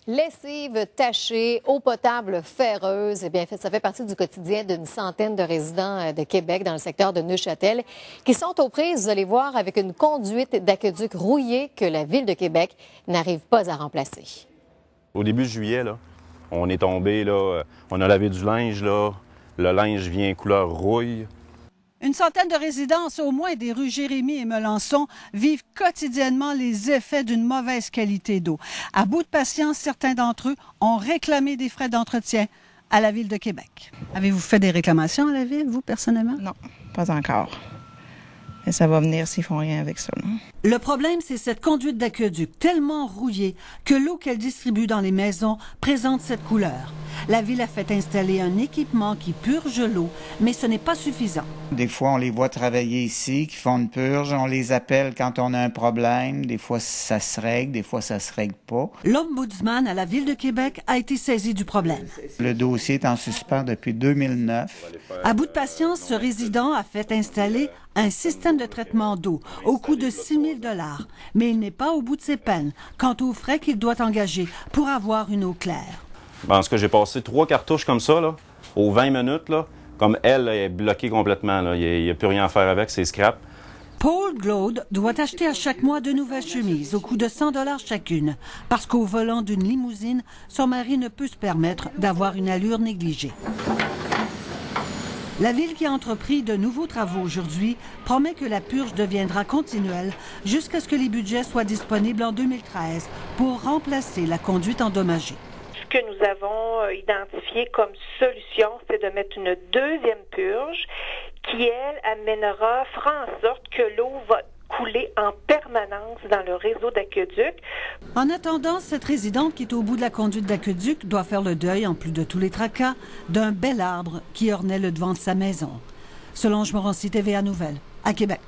Lessive tachée, eau potable ferreuse, eh bien, ça fait partie du quotidien d'une centaine de résidents de Québec dans le secteur de Neuchâtel qui sont aux prises, vous allez voir, avec une conduite d'aqueduc rouillée que la Ville de Québec n'arrive pas à remplacer. Au début de juillet, là, on est tombé, là, on a lavé du linge, là, le linge vient couleur rouille. Une centaine de résidences, au moins des rues Jérémy et Melançon, vivent quotidiennement les effets d'une mauvaise qualité d'eau. À bout de patience, certains d'entre eux ont réclamé des frais d'entretien à la Ville de Québec. Avez-vous fait des réclamations à la Ville, vous, personnellement? Non, pas encore. Mais ça va venir s'ils font rien avec ça. Là. Le problème, c'est cette conduite d'aqueduc tellement rouillée que l'eau qu'elle distribue dans les maisons présente cette couleur. La Ville a fait installer un équipement qui purge l'eau, mais ce n'est pas suffisant. Des fois, on les voit travailler ici, qui font une purge. On les appelle quand on a un problème. Des fois, ça se règle, des fois, ça se règle pas. L'Ombudsman à la Ville de Québec a été saisi du problème. Le dossier est en suspens depuis 2009. À bout de patience, ce résident a fait installer un système de traitement d'eau au coût de 6 000 $. Mais il n'est pas au bout de ses peines quant aux frais qu'il doit engager pour avoir une eau claire. En tout cas, j'ai passé 3 cartouches comme ça, là, aux 20 minutes, là, comme elle est bloquée complètement. Il n'y a plus rien à faire avec, c'est scrap. Paul Glaude doit acheter à chaque mois de nouvelles chemises au coût de 100 $ chacune, parce qu'au volant d'une limousine, son mari ne peut se permettre d'avoir une allure négligée. La Ville qui a entrepris de nouveaux travaux aujourd'hui promet que la purge deviendra continuelle jusqu'à ce que les budgets soient disponibles en 2013 pour remplacer la conduite endommagée. Ce que nous avons identifié comme solution, c'est de mettre une deuxième purge qui, elle, fera en sorte que l'eau va couler en permanence dans le réseau d'aqueduc. En attendant, cette résidente qui est au bout de la conduite d'aqueduc doit faire le deuil, en plus de tous les tracas, d'un bel arbre qui ornait le devant de sa maison. Solange Morancy, TVA Nouvelles, à Québec.